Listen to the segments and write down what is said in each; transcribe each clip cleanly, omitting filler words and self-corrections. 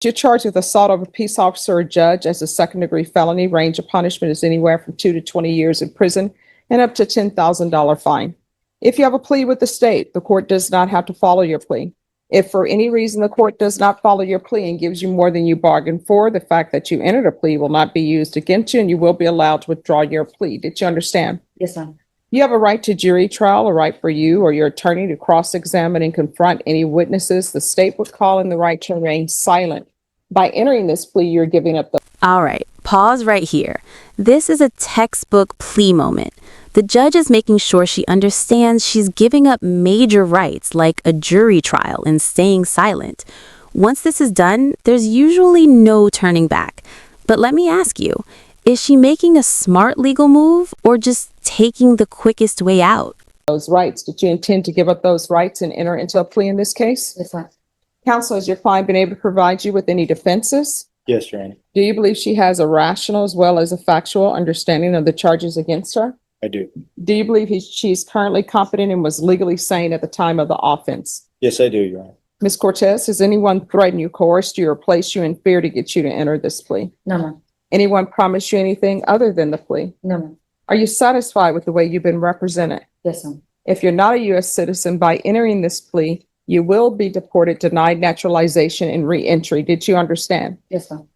You're charged with assault of a peace officer or judge as a second-degree felony. Range of punishment is anywhere from 2 to 20 years in prison and up to $10,000 fine. If you have a plea with the state, the court does not have to follow your plea. If for any reason the court does not follow your plea and gives you more than you bargained for, the fact that you entered a plea will not be used against you and you will be allowed to withdraw your plea. Did you understand? Yes, ma'am. You have a right to jury trial, a right for you or your attorney to cross-examine and confront any witnesses. The state would call in the right to remain silent. By entering this plea, you're giving up the... All right, pause right here. This is a textbook plea moment. The judge is making sure she understands she's giving up major rights like a jury trial and staying silent. Once this is done, there's usually no turning back. But let me ask you, is she making a smart legal move or just taking the quickest way out? Those rights. Did you intend to give up those rights and enter into a plea in this case? Yes, ma'am. Counsel, has your client been able to provide you with any defenses? Yes, Your Honor. Do you believe she has a rational as well as a factual understanding of the charges against her? I do. Do you believe she's currently competent and was legally sane at the time of the offense? Yes, I do, Your Honor. Ms. Cortez, has anyone threatened you, coerced you, or placed you in fear to get you to enter this plea? No, ma'am. Anyone promised you anything other than the plea? No, ma'am. Are you satisfied with the way you've been represented? Yes, ma'am. If you're not a U.S. citizen, by entering this plea, you will be deported, denied naturalization, and re-entry. Did you understand? Yes, ma'am.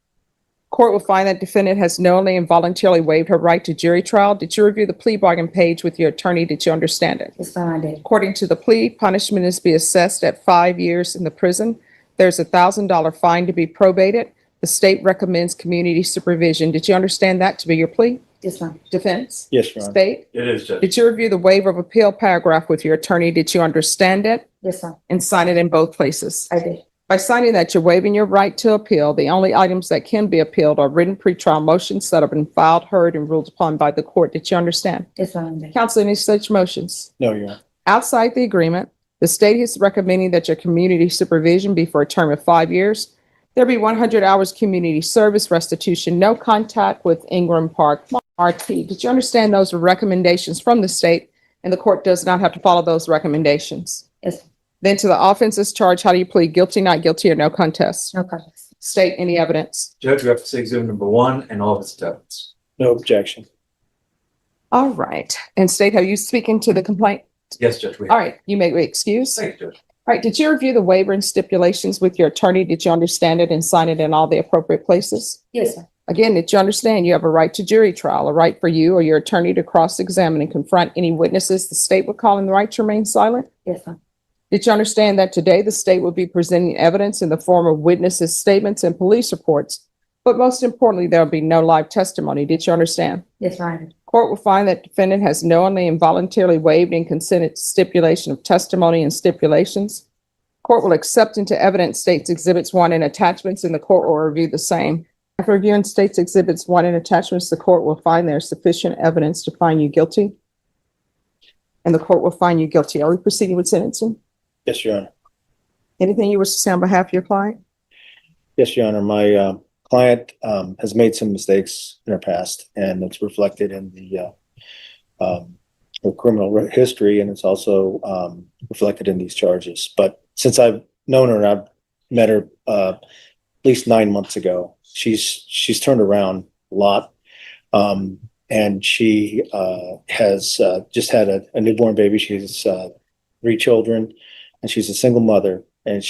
Court will find that defendant has knowingly and voluntarily waived her right to jury trial. Did you review the plea bargain page with your attorney? Did you understand it? Yes, ma'am, I did. According to the plea, punishment is to be assessed at 5 years in the prison. There's a $1,000 fine to be probated. The state recommends community supervision. Did you understand that to be your plea? Yes, ma'am. Defense? Yes, Your Honor. State? It is, Judge. Did you review the waiver of appeal paragraph with your attorney? Did you understand it Yes, ma'am. and sign it in both places? I did. By signing that, you're waiving your right to appeal. The only items that can be appealed are written pretrial motions that have been filed, heard, and ruled upon by the court. Did you understand? Yes, ma'am, I did. Counsel, any such motions? No, Your Honor. Outside the agreement, the state is recommending that your community supervision be for a term of 5 years. There be 100 hours community service, restitution, no contact with Ingram Park, RT. Did you understand those are recommendations from the state and the court does not have to follow those recommendations? Yes, Then to the offenses charged, how do you plead? Guilty, not guilty, or no contest? no contest. State any evidence. Judge, we have to say exhibit number 1 and all of its attachments. No objection. All right. And state, have you speaking to the complaint? Yes, Judge, we have. All right. You may be excused. Thank you, Judge. All right. Did you review the waiver and stipulations with your attorney? Did you understand it and sign it in all the appropriate places? Yes, ma'am. Again, did you understand you have a right to jury trial, a right for you or your attorney to cross-examine and confront any witnesses the state would call in the right to remain silent? Yes, ma'am. Did you understand that today the state will be presenting evidence in the form of witnesses' statements and police reports? But most importantly, there will be no live testimony. Did you understand? Yes, ma'am, I did. Court will find that defendant has knowingly and voluntarily waived and consented to stipulation of testimony and stipulations. Court will accept into evidence states exhibits 1 and attachments, and the court will review the same. After reviewing states exhibits 1 and attachments, the court will find there is sufficient evidence to find you guilty. And the court will find you guilty. Are we proceeding with sentencing? Yes, Your Honor. Anything you wish to say on behalf of your client? Yes, Your Honor. My client has made some mistakes in her past, and it's reflected in her criminal history, and it's also reflected in these charges. But since I've known her and I've met her at least 9 months ago, she's turned around a lot, and she has just had a newborn baby. She's 3 children, and she's a single mother. And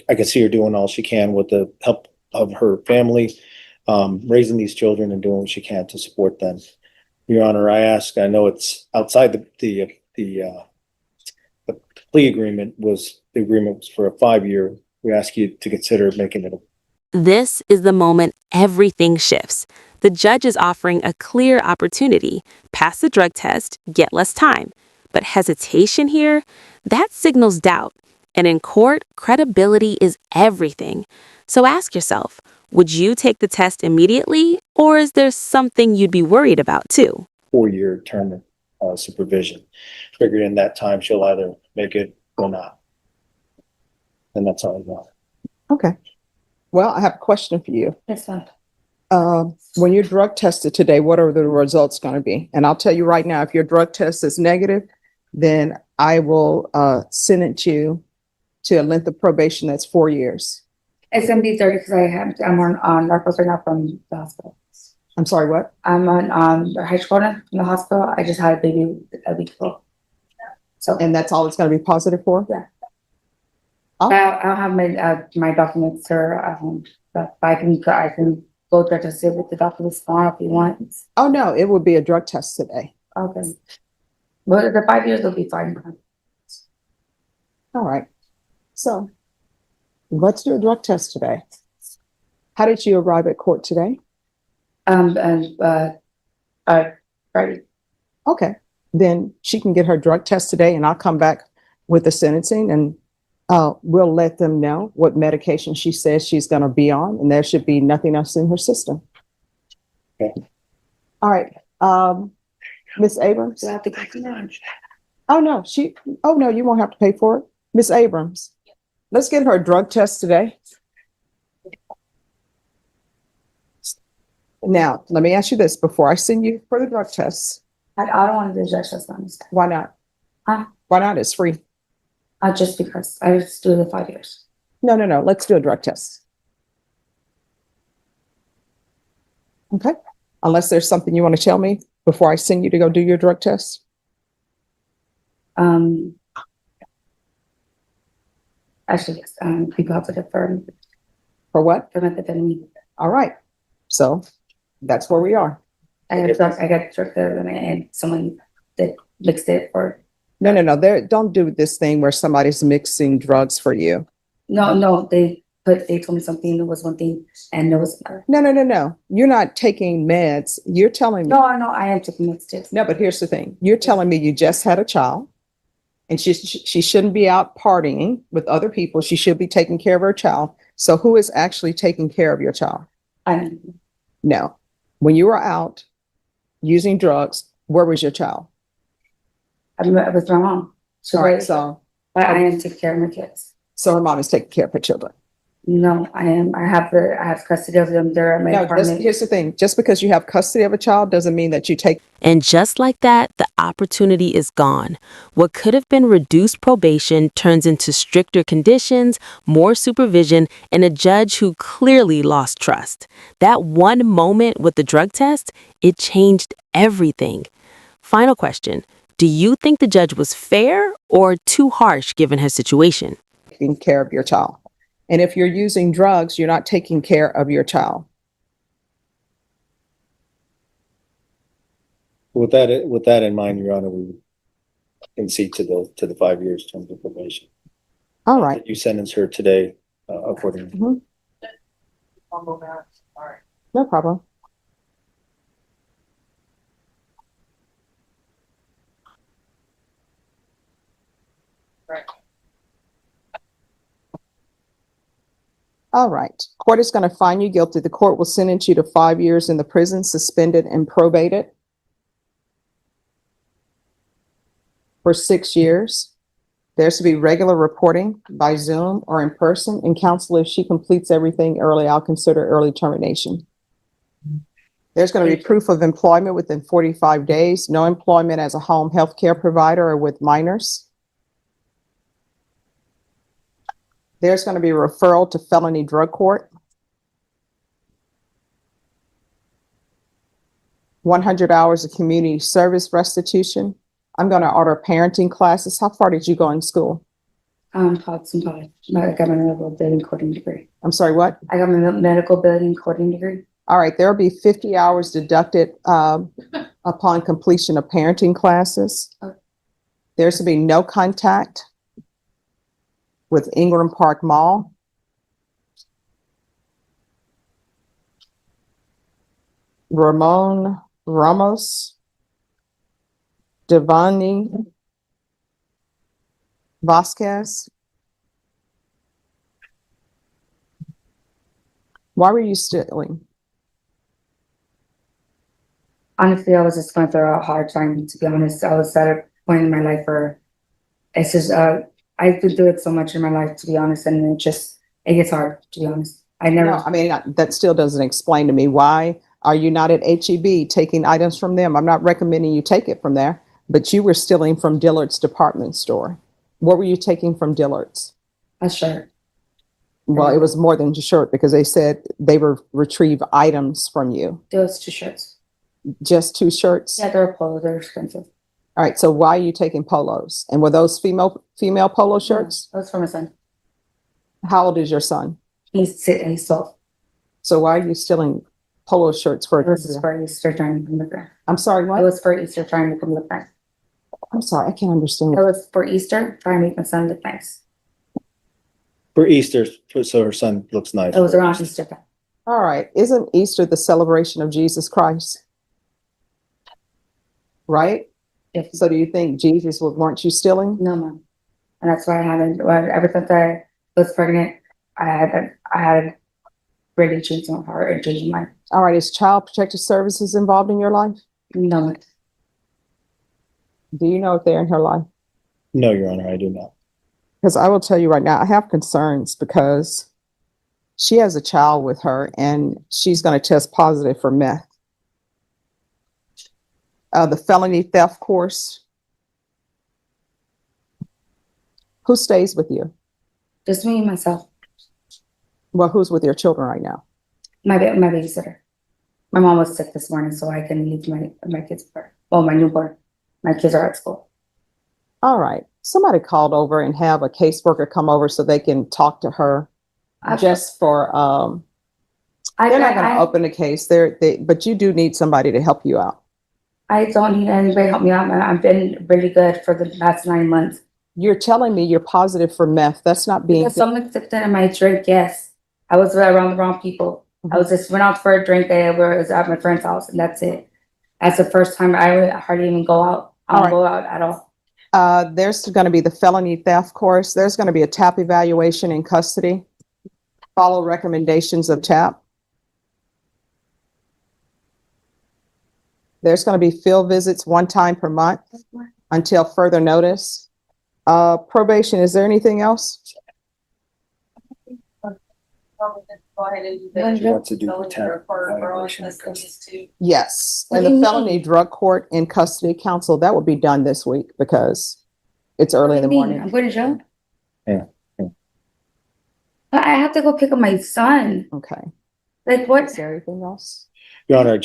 I can see her doing all she can with the help of her family, raising these children and doing what she can to support them. Your Honor, I know it's outside the plea agreement the agreement was for a 5-year. We ask you to consider making it This is the moment everything shifts. The judge is offering a clear opportunity. Pass the drug test, get less time. But hesitation here, that signals doubt. And in court, credibility is everything. So ask yourself, would you take the test immediately, or is there something you'd be worried about too? 4-year term of supervision. Figured in that time she'll either make it or not. And that's all I got. Okay. Well, I have a question for you. Yes, ma'am. When you're drug tested today, what are the results going to be? And I'll tell you right now, if your drug test is negative, then I will sentence you to a length of probation that's 4 years. It's gonna be 30 because I'm on narcos right now from the hospital. I'm sorry, what? I'm on the hydrocodone from the hospital. I just had a baby a week ago. So And that's all it's going to be positive for? Yeah. Oh. I don't have my documents or but I can go there to sit with the documents tomorrow if you want. Oh, no, it would be a drug test today. Okay. But the 5 years will be fine. All right. So let's do a drug test today. How did you arrive at court today? Friday. Okay. Then she can get her drug test today and I'll come back with the sentencing and we'll let them know what medication she says she's going to be on and there should be nothing else in her system. Okay. All right. Miss Abrams? Do I have to go to lunch? Oh, no, you won't have to pay for it. Miss Abrams, let's get her a drug test today. Now, let me ask you this before I send you for the drug tests. I don't want to do drug test on this. Why not? Huh? Why not? It's free. Just because I just do the 5 years. No. Let's do a drug test. Okay. Unless there's something you want to tell me before I send you to go do your drug test. Actually, yes. Be positive for For what? methamphetamine. All right. So that's where we are. I got drug and someone that mixed it for. No. Don't do this thing where somebody's mixing drugs for you. No. They told me something. There was one thing, and there was another. No. You're not taking meds. You're telling me. No, I am taking meds too. No, but here's the thing. You're telling me you just had a child and she shouldn't be out partying with other people. She should be taking care of her child. So who is actually taking care of your child? No. When you were out using drugs, where was your child? I was my mom. All right, so I am taking care of my kids. So her mom is taking care of her children. No, I am. I have custody of them. They're at my apartment. Here's the thing. Just because you have custody of a child doesn't mean that you take. And just like that, the opportunity is gone. What could have been reduced probation turns into stricter conditions, more supervision, and a judge who clearly lost trust. That one moment with the drug test, it changed everything. Final question. Do you think the judge was fair or too harsh given her situation? Taking care of your child. And if you're using drugs, you're not taking care of your child. With that in mind, Your Honor, we would concede to the 5 years terms of probation. All right. You sentence her today accordingly. Mhm. No problem. All right. Court is going to find you guilty. The court will sentence you to 5 years in the prison, suspended and probated for 6 years. There's to be regular reporting by Zoom or in person. And counsel, if she completes everything early, I'll consider early termination. There's going to be proof of employment within 45 days, no employment as a home health care provider or with minors. There's going to be a referral to felony drug court. 100 hours of community service restitution. I'm going to order parenting classes. How far did you go in school? College. I got my medical building coding degree. I'm sorry, what? I got my medical building coding degree. All right, there will be 50 hours deducted upon completion of parenting classes. Okay. There's to be no contact with Ingram Park Mall. Ramon Ramos, Devani Vasquez. Why were you stealing? Honestly, I was just going through a hard time, to be honest. I was at a point in my life where it's just, I've been through it so much in my life, to be honest, and it gets hard, to be honest. That still doesn't explain to me why are you not at HEB taking items from them? I'm not recommending you take it from there, but you were stealing from Dillard's department store. What were you taking from Dillard's? A shirt. Well, it was more than just shirt because they said they were retrieve items from you. There was 2 shirts. Just 2 shirts? Yeah, they're polo, they're expensive. All right, so why are you taking polos? And were those female polo shirts? That was for my son. How old is your son? He's 12. So why are you stealing polo shirts for? It was for Easter trying to come look right. I'm sorry, It what? was for Easter trying to come look right. I'm sorry, I can't understand. It was for Easter trying to make my son look nice. For Easter, so her son looks nice. It was around Easter time. All right, isn't Easter the celebration of Jesus Christ? Right? If So do you think Jesus weren't you stealing? no, mom. And that's why I haven't. Well, ever since I was pregnant, I had really changed my heart and changed my All right, is Child Protective Services involved in your life? no. Do you know if they're in her life? No, Your Honor, I do not. Because I will tell you right now, I have concerns because she has a child with her and she's going to test positive for meth. The felony theft course. Who stays with you? Just me and myself. Well, who's with your children right now? My babysitter. My mom was sick this morning, so I can leave my kids for her. Well, my newborn. My kids are at school. All right. Somebody called over and have a caseworker come over so they can talk to her just for, they're not going to open the case. But you do need somebody to help you out. I don't need anybody to help me out. I've been really good for the past 9 months. You're telling me you're positive for meth. That's not being. Because someone sipped in my drink, yes. I was around the wrong people. I was just went out for a drink. I was at my friend's house, and that's it. That's the first time I hardly even go out. I don't go out at all. There's going to be the felony theft course. There's going to be a TAP evaluation in custody. Follow recommendations of TAP. There's going to be field visits 1 time per month until further notice. Probation, is there anything else? You want to do the TAP evaluation in custody. Yes. What And do the you felony mean? drug court in custody counsel, that will be done this week because it's early in the morning. I'm going to jail? Yeah. But I have to go pick up my son. Okay. Like what? Is there anything else? Your Honor,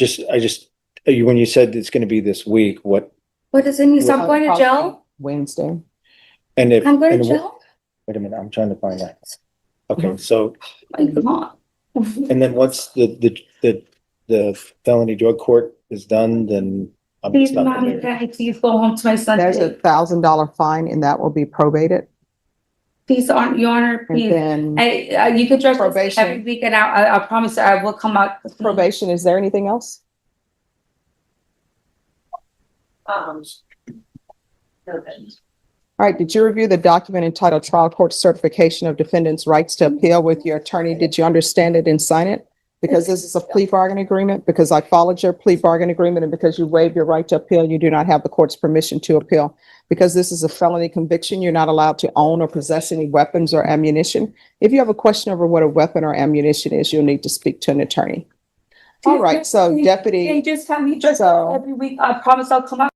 when you said it's going to be this week, what, What does it mean? So I'm going to jail? Wednesday. and if. I'm going and to jail? Wait a minute, I'm trying to find that. Okay, so, My God. and then once the felony drug court is done, then I'm Please, stuck mommy, there. daddy, please go home to my son. There's a $1,000 fine and that will be probated. Please, Your Honor, And please. then You can dress this Probation. every week, and I promise you, I will come out. probation, is there anything else? All right, did you review the document entitled Trial Court Certification of Defendant's Rights to Appeal with your attorney? Did you understand it and sign it? Because this is a plea bargain agreement, because I followed your plea bargain agreement, and because you waived your right to appeal, you do not have the court's permission to appeal. Because this is a felony conviction, you're not allowed to own or possess any weapons or ammunition. If you have a question over what a weapon or ammunition is, you'll need to speak to an attorney. All right, so They Deputy, just have me dress So- every week. I promise I'll come out.